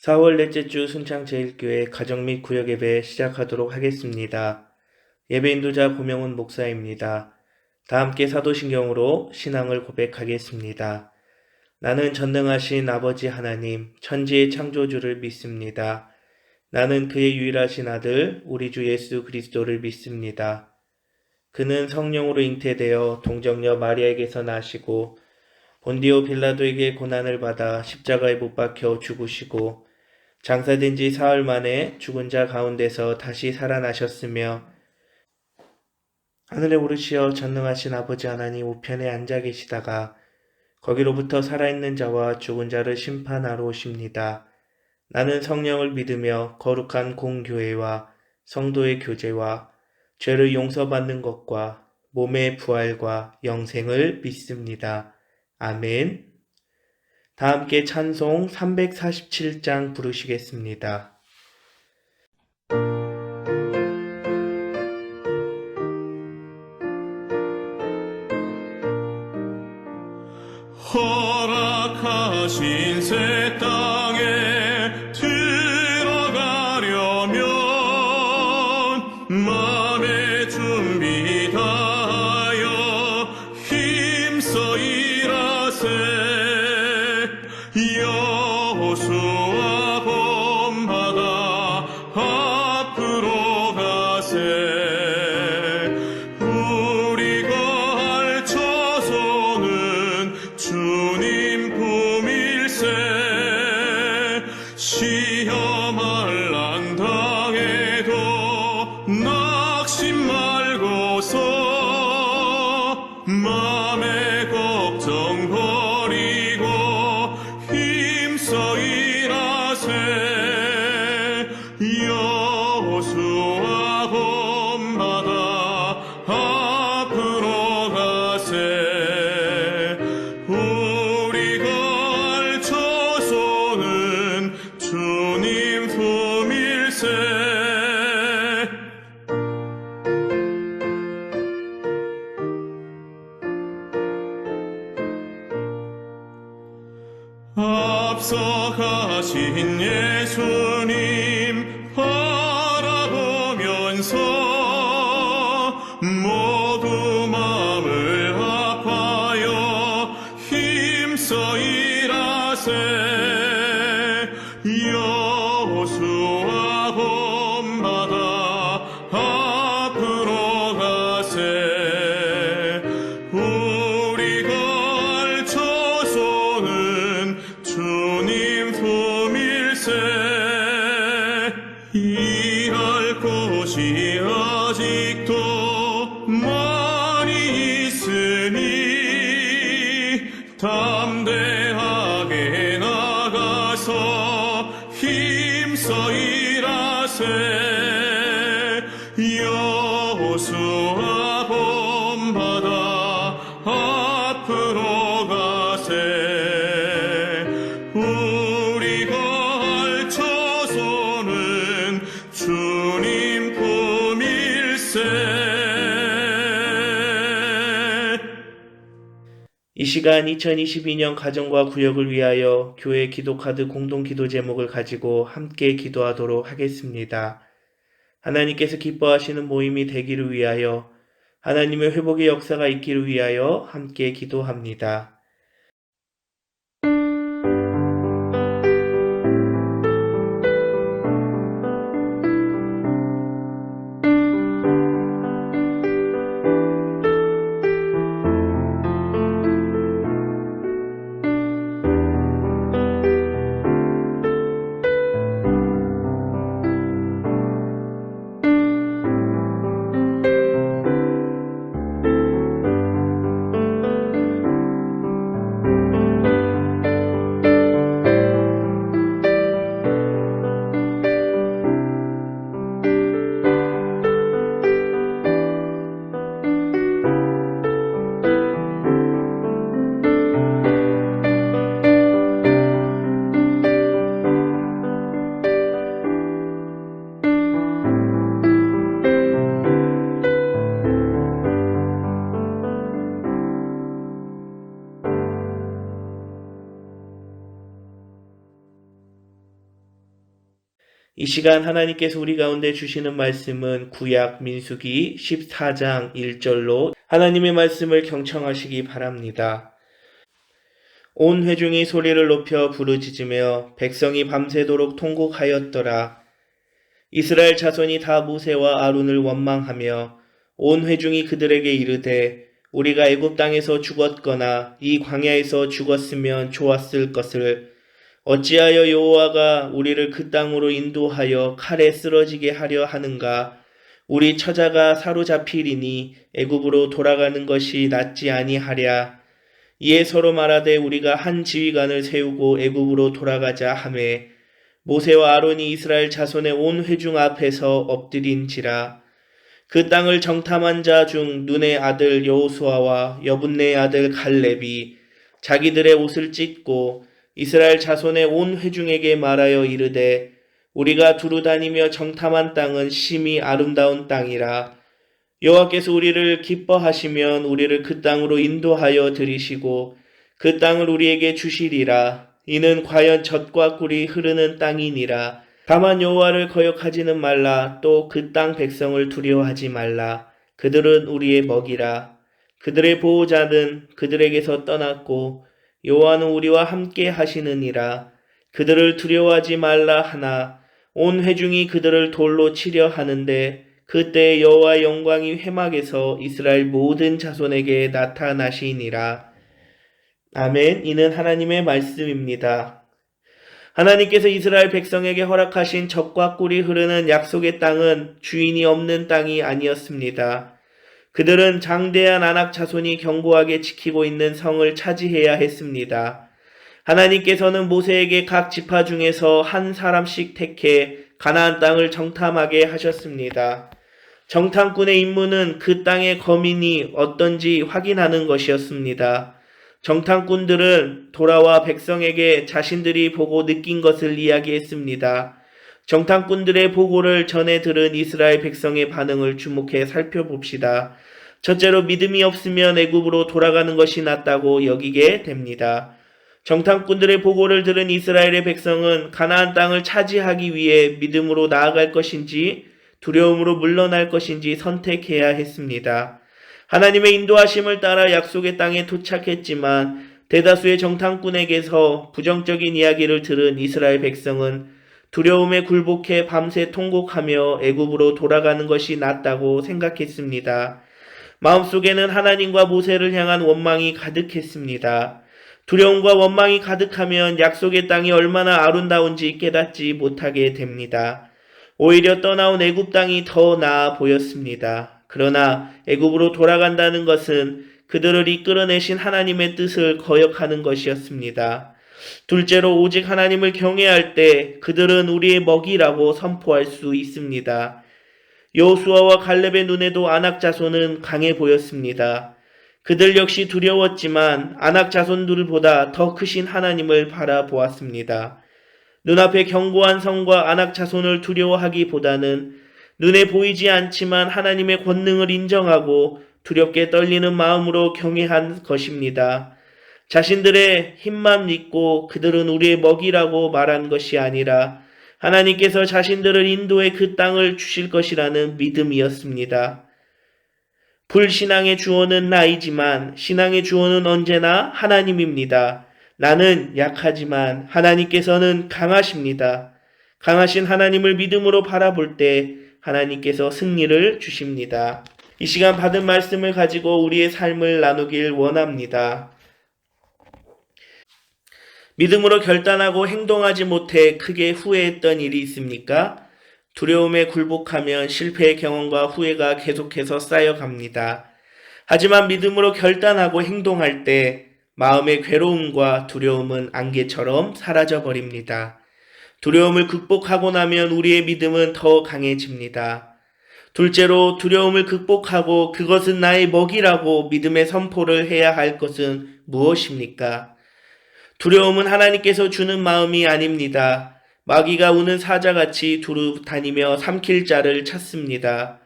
4월 넷째 주 순창제일교회 가정 및 구역 예배 시작하도록 하겠습니다. 예배 인도자 고명훈 목사입니다. 다 함께 사도신경으로 신앙을 고백하겠습니다. 나는 전능하신 아버지 하나님, 천지의 창조주를 믿습니다. 나는 그의 유일하신 아들, 우리 주 예수 그리스도를 믿습니다. 그는 성령으로 잉태되어 동정녀 마리아에게서 나시고 본디오 빌라도에게 고난을 받아 십자가에 못 박혀 죽으시고 장사된 지 사흘 만에 죽은 자 가운데서 다시 살아나셨으며 하늘에 오르시어 전능하신 아버지 하나님 우편에 앉아 계시다가 거기로부터 살아있는 자와 죽은 자를 심판하러 오십니다. 나는 성령을 믿으며 거룩한 공교회와 성도의 교제와 죄를 용서받는 것과 몸의 부활과 영생을 믿습니다. 아멘. 다 함께 찬송 347장 부르시겠습니다. 허락하신 새 땅에 들어가려면 마음의 준비 다하여 힘써 일하세. 여호수아 본받아 앞으로 가세. 우리가 할 처소는 주님 품일세. 시험할 난 당해도 낙심 말고서 맘의 걱정 버리고 힘써 일하세. 여호수아 본받아 앞으로 가세. 우리가 할 처소는 주님 품일세. 앞서가신 예수님 바라보면서 모두 마음을 아파여 힘써 일하세. 여호수아 본받아 앞으로 가세. 우리가 할 처소는 주님 품일세. 일할 곳이 아직도 많이 있으니 담대하게 나가서 힘써 일하세. 여호수아 본받아 앞으로 가세. 우리가 할 처소는 주님 품일세. 이 시간 2022년 가정과 구역을 위하여 교회 기도카드 공동기도 제목을 가지고 함께 기도하도록 하겠습니다. 하나님께서 기뻐하시는 모임이 되기를 위하여 하나님의 회복의 역사가 있기를 위하여 함께 기도합니다. 이 시간 하나님께서 우리 가운데 주시는 말씀은 구약 민수기 14장 1절로 하나님의 말씀을 경청하시기 바랍니다. 온 회중이 소리를 높여 부르짖으며 백성이 밤새도록 통곡하였더라. 이스라엘 자손이 다 모세와 아론을 원망하며 온 회중이 그들에게 이르되 우리가 애굽 땅에서 죽었거나 이 광야에서 죽었으면 좋았을 것을 어찌하여 여호와가 우리를 그 땅으로 인도하여 칼에 쓰러지게 하려 하는가? 우리 처자가 사로잡히리니 애굽으로 돌아가는 것이 낫지 아니하랴. 이에 서로 말하되 우리가 한 지휘관을 세우고 애굽으로 돌아가자 하매 모세와 아론이 이스라엘 자손의 온 회중 앞에서 엎드린지라. 그 땅을 정탐한 자 중 눈의 아들 여호수아와 여분네의 아들 갈렙이 자기들의 옷을 찢고 이스라엘 자손의 온 회중에게 말하여 이르되 우리가 두루 다니며 정탐한 땅은 심히 아름다운 땅이라. 여호와께서 우리를 기뻐하시면 우리를 그 땅으로 인도하여 들이시고 그 땅을 우리에게 주시리라. 이는 과연 젖과 꿀이 흐르는 땅이니라. 다만 여호와를 거역하지는 말라. 또 그 땅 백성을 두려워하지 말라. 그들은 우리의 먹이라. 그들의 보호자는 그들에게서 떠났고 여호와는 우리와 함께 하시느니라. 그들을 두려워하지 말라 하나 온 회중이 그들을 돌로 치려 하는데 그때 여호와의 영광이 회막에서 이스라엘 모든 자손에게 나타나시니라. 아멘. 이는 하나님의 말씀입니다. 하나님께서 이스라엘 백성에게 허락하신 젖과 꿀이 흐르는 약속의 땅은 주인이 없는 땅이 아니었습니다. 그들은 장대한 아낙 자손이 견고하게 지키고 있는 성을 차지해야 했습니다. 하나님께서는 모세에게 각 지파 중에서 한 사람씩 택해 가나안 땅을 정탐하게 하셨습니다. 정탐꾼의 임무는 그 땅의 거민이 어떤지 확인하는 것이었습니다. 정탐꾼들은 돌아와 백성에게 자신들이 보고 느낀 것을 이야기했습니다. 정탐꾼들의 보고를 전해 들은 이스라엘 백성의 반응을 주목해 살펴봅시다. 첫째로 믿음이 없으면 애굽으로 돌아가는 것이 낫다고 여기게 됩니다. 정탐꾼들의 보고를 들은 이스라엘의 백성은 가나안 땅을 차지하기 위해 믿음으로 나아갈 것인지 두려움으로 물러날 것인지 선택해야 했습니다. 하나님의 인도하심을 따라 약속의 땅에 도착했지만 대다수의 정탐꾼에게서 부정적인 이야기를 들은 이스라엘 백성은 두려움에 굴복해 밤새 통곡하며 애굽으로 돌아가는 것이 낫다고 생각했습니다. 마음속에는 하나님과 모세를 향한 원망이 가득했습니다. 두려움과 원망이 가득하면 약속의 땅이 얼마나 아름다운지 깨닫지 못하게 됩니다. 오히려 떠나온 애굽 땅이 더 나아 보였습니다. 그러나 애굽으로 돌아간다는 것은 그들을 이끌어내신 하나님의 뜻을 거역하는 것이었습니다. 둘째로 오직 하나님을 경외할 때 그들은 우리의 먹이라고 선포할 수 있습니다. 여호수아와 갈렙의 눈에도 아낙 자손은 강해 보였습니다. 그들 역시 두려웠지만 아낙 자손들보다 더 크신 하나님을 바라보았습니다. 눈앞에 견고한 성과 아낙 자손을 두려워하기보다는 눈에 보이지 않지만 하나님의 권능을 인정하고 두렵게 떨리는 마음으로 경외한 것입니다. 자신들의 힘만 믿고 그들은 우리의 먹이라고 말한 것이 아니라 하나님께서 자신들을 인도해 그 땅을 주실 것이라는 믿음이었습니다. 불신앙의 주어는 나이지만 신앙의 주어는 언제나 하나님입니다. 나는 약하지만 하나님께서는 강하십니다. 강하신 하나님을 믿음으로 바라볼 때 하나님께서 승리를 주십니다. 이 시간 받은 말씀을 가지고 우리의 삶을 나누길 원합니다. 믿음으로 결단하고 행동하지 못해 크게 후회했던 일이 있습니까? 두려움에 굴복하면 실패의 경험과 후회가 계속해서 쌓여갑니다. 하지만 믿음으로 결단하고 행동할 때 마음의 괴로움과 두려움은 안개처럼 사라져버립니다. 두려움을 극복하고 나면 우리의 믿음은 더 강해집니다. 둘째로 두려움을 극복하고 그것은 나의 먹이라고 믿음의 선포를 해야 할 것은 무엇입니까? 두려움은 하나님께서 주는 마음이 아닙니다. 마귀가 우는 사자같이 두루 다니며 삼킬 자를 찾습니다.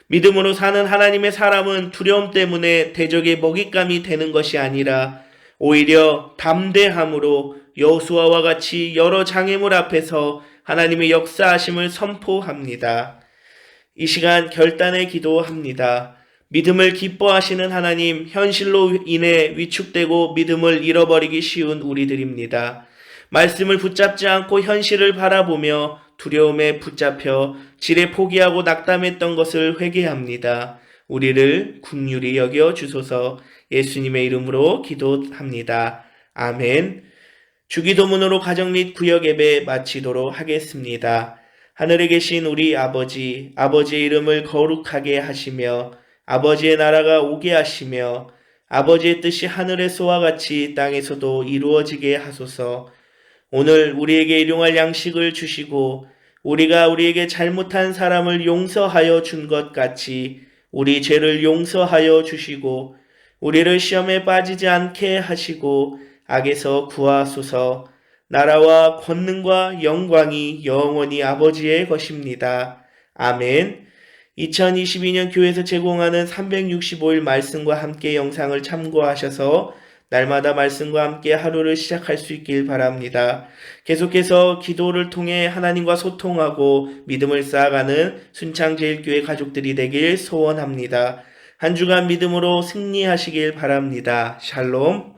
믿음으로 사는 하나님의 사람은 두려움 때문에 대적의 먹잇감이 되는 것이 아니라 오히려 담대함으로 여호수아와 같이 여러 장애물 앞에서 하나님의 역사하심을 선포합니다. 이 시간 결단의 기도합니다. 믿음을 기뻐하시는 하나님, 현실로 인해 위축되고 믿음을 잃어버리기 쉬운 우리들입니다. 말씀을 붙잡지 않고 현실을 바라보며 두려움에 붙잡혀 지레 포기하고 낙담했던 것을 회개합니다. 우리를 긍휼히 여겨 주소서. 예수님의 이름으로 기도합니다. 아멘. 주기도문으로 가정 및 구역 예배 마치도록 하겠습니다. 하늘에 계신 우리 아버지, 아버지의 이름을 거룩하게 하시며 아버지의 나라가 오게 하시며 아버지의 뜻이 하늘에서와 같이 땅에서도 이루어지게 하소서. 오늘 우리에게 일용할 양식을 주시고 우리가 우리에게 잘못한 사람을 용서하여 준 것 같이 우리 죄를 용서하여 주시고 우리를 시험에 빠지지 않게 하시고 악에서 구하소서. 나라와 권능과 영광이 영원히 아버지의 것입니다. 아멘. 2022년 교회에서 제공하는 365일 말씀과 함께 영상을 참고하셔서 날마다 말씀과 함께 하루를 시작할 수 있길 바랍니다. 계속해서 기도를 통해 하나님과 소통하고 믿음을 쌓아가는 순창제일교회 가족들이 되길 소원합니다. 한 주간 믿음으로 승리하시길 바랍니다. 샬롬.